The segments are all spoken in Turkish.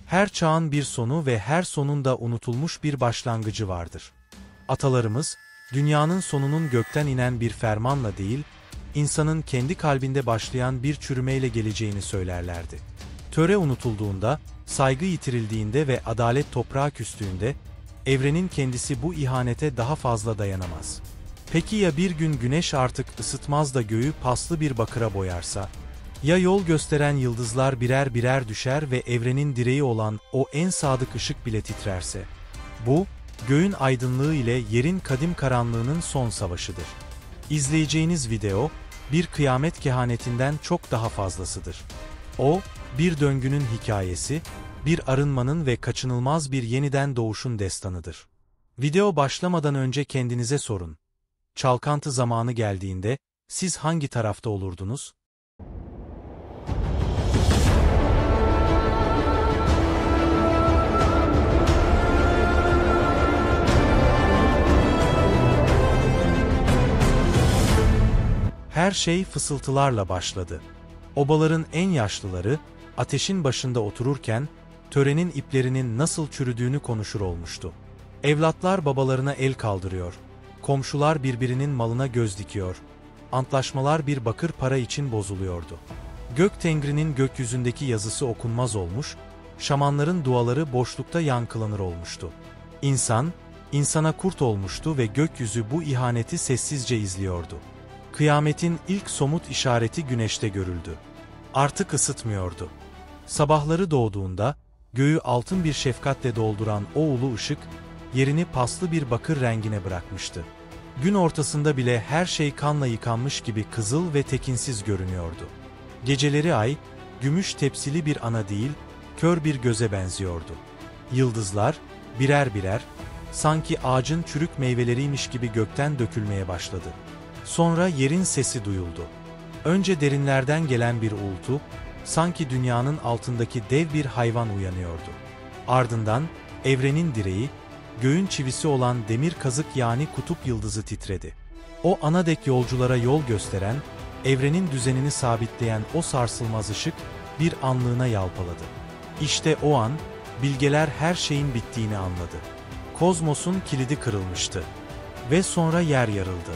Her çağın bir sonu ve her sonun da unutulmuş bir başlangıcı vardır. Atalarımız, dünyanın sonunun gökten inen bir fermanla değil, insanın kendi kalbinde başlayan bir çürümeyle geleceğini söylerlerdi. Töre unutulduğunda, saygı yitirildiğinde ve adalet toprağa küstüğünde, evrenin kendisi bu ihanete daha fazla dayanamaz. Peki ya bir gün güneş artık ısıtmaz da göğü paslı bir bakıra boyarsa? Ya yol gösteren yıldızlar birer birer düşer ve evrenin direği olan o en sadık ışık bile titrerse? Bu, göğün aydınlığı ile yerin kadim karanlığının son savaşıdır. İzleyeceğiniz video, bir kıyamet kehanetinden çok daha fazlasıdır. O, bir döngünün hikayesi, bir arınmanın ve kaçınılmaz bir yeniden doğuşun destanıdır. Video başlamadan önce kendinize sorun. Çalkantı zamanı geldiğinde, siz hangi tarafta olurdunuz? Her şey fısıltılarla başladı. Obaların en yaşlıları, ateşin başında otururken, törenin iplerinin nasıl çürüdüğünü konuşur olmuştu. Evlatlar babalarına el kaldırıyor, komşular birbirinin malına göz dikiyor, antlaşmalar bir bakır para için bozuluyordu. Gök Tengri'nin gökyüzündeki yazısı okunmaz olmuş, şamanların duaları boşlukta yankılanır olmuştu. İnsan, insana kurt olmuştu ve gökyüzü bu ihaneti sessizce izliyordu. Kıyametin ilk somut işareti güneşte görüldü. Artık ısıtmıyordu. Sabahları doğduğunda, göğü altın bir şefkatle dolduran o ulu ışık, yerini paslı bir bakır rengine bırakmıştı. Gün ortasında bile her şey kanla yıkanmış gibi kızıl ve tekinsiz görünüyordu. Geceleri ay, gümüş tepsili bir ana değil, kör bir göze benziyordu. Yıldızlar, birer birer, sanki ağacın çürük meyveleriymiş gibi gökten dökülmeye başladı. Sonra yerin sesi duyuldu. Önce derinlerden gelen bir uğultu, sanki dünyanın altındaki dev bir hayvan uyanıyordu. Ardından, evrenin direği, göğün çivisi olan demir kazık yani kutup yıldızı titredi. O ana dek yolculara yol gösteren, evrenin düzenini sabitleyen o sarsılmaz ışık, bir anlığına yalpaladı. İşte o an, bilgeler her şeyin bittiğini anladı. Kozmosun kilidi kırılmıştı. Ve sonra yer yarıldı.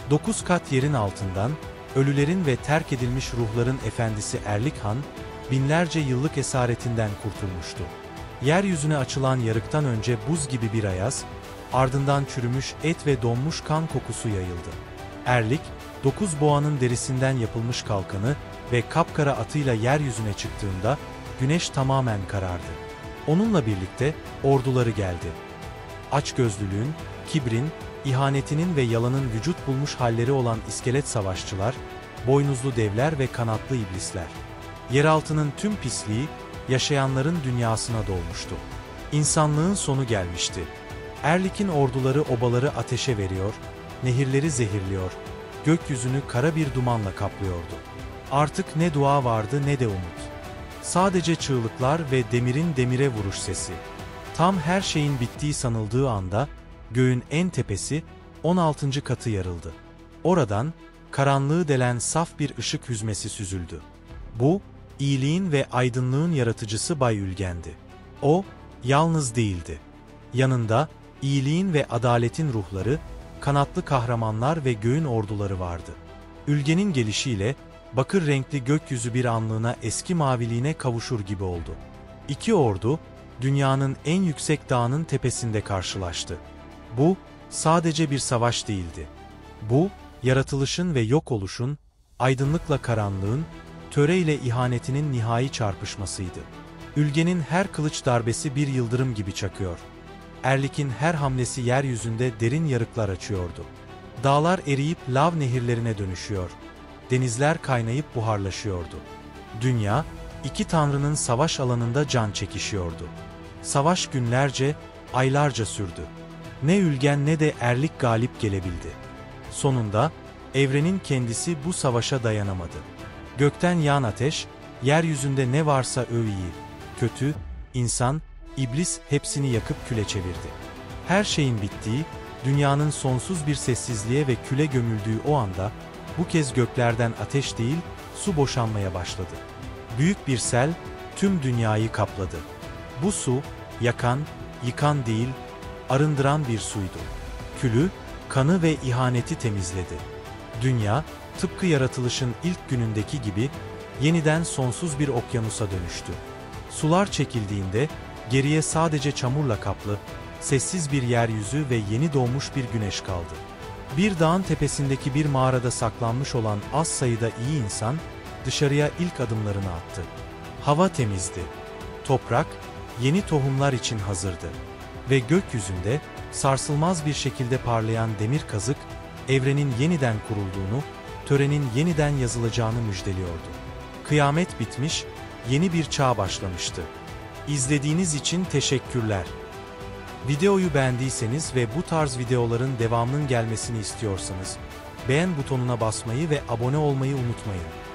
9 kat yerin altından, ölülerin ve terk edilmiş ruhların efendisi Erlik Han, binlerce yıllık esaretinden kurtulmuştu. Yeryüzüne açılan yarıktan önce buz gibi bir ayaz, ardından çürümüş et ve donmuş kan kokusu yayıldı. Erlik, 9 boğanın derisinden yapılmış kalkanı ve kapkara atıyla yeryüzüne çıktığında, güneş tamamen karardı. Onunla birlikte orduları geldi. Açgözlülüğün, kibrin, İhanetinin ve yalanın vücut bulmuş halleri olan iskelet savaşçılar, boynuzlu devler ve kanatlı iblisler. Yeraltının tüm pisliği, yaşayanların dünyasına dolmuştu. İnsanlığın sonu gelmişti. Erlik'in orduları obaları ateşe veriyor, nehirleri zehirliyor, gökyüzünü kara bir dumanla kaplıyordu. Artık ne dua vardı ne de umut. Sadece çığlıklar ve demirin demire vuruş sesi. Tam her şeyin bittiği sanıldığı anda, göğün en tepesi, 16. katı yarıldı. Oradan, karanlığı delen saf bir ışık hüzmesi süzüldü. Bu, iyiliğin ve aydınlığın yaratıcısı Bay Ülgen'di. O, yalnız değildi. Yanında, iyiliğin ve adaletin ruhları, kanatlı kahramanlar ve göğün orduları vardı. Ülgen'in gelişiyle, bakır renkli gökyüzü bir anlığına eski maviliğine kavuşur gibi oldu. İki ordu, dünyanın en yüksek dağının tepesinde karşılaştı. Bu, sadece bir savaş değildi. Bu, yaratılışın ve yok oluşun, aydınlıkla karanlığın, töre ile ihanetinin nihai çarpışmasıydı. Ülgenin her kılıç darbesi bir yıldırım gibi çakıyor. Erlik'in her hamlesi yeryüzünde derin yarıklar açıyordu. Dağlar eriyip lav nehirlerine dönüşüyor. Denizler kaynayıp buharlaşıyordu. Dünya, iki tanrının savaş alanında can çekişiyordu. Savaş günlerce, aylarca sürdü. Ne Ülgen ne de Erlik galip gelebildi. Sonunda, evrenin kendisi bu savaşa dayanamadı. Gökten yağan ateş, yeryüzünde ne varsa iyi, kötü, insan, iblis hepsini yakıp küle çevirdi. Her şeyin bittiği, dünyanın sonsuz bir sessizliğe ve küle gömüldüğü o anda, bu kez göklerden ateş değil, su boşanmaya başladı. Büyük bir sel, tüm dünyayı kapladı. Bu su, yakan, yıkan değil, arındıran bir suydu. Külü, kanı ve ihaneti temizledi. Dünya, tıpkı yaratılışın ilk günündeki gibi, yeniden sonsuz bir okyanusa dönüştü. Sular çekildiğinde, geriye sadece çamurla kaplı, sessiz bir yeryüzü ve yeni doğmuş bir güneş kaldı. Bir dağın tepesindeki bir mağarada saklanmış olan az sayıda iyi insan, dışarıya ilk adımlarını attı. Hava temizdi. Toprak, yeni tohumlar için hazırdı. Ve gökyüzünde, sarsılmaz bir şekilde parlayan demir kazık, evrenin yeniden kurulduğunu, törenin yeniden yazılacağını müjdeliyordu. Kıyamet bitmiş, yeni bir çağ başlamıştı. İzlediğiniz için teşekkürler. Videoyu beğendiyseniz ve bu tarz videoların devamının gelmesini istiyorsanız, beğen butonuna basmayı ve abone olmayı unutmayın.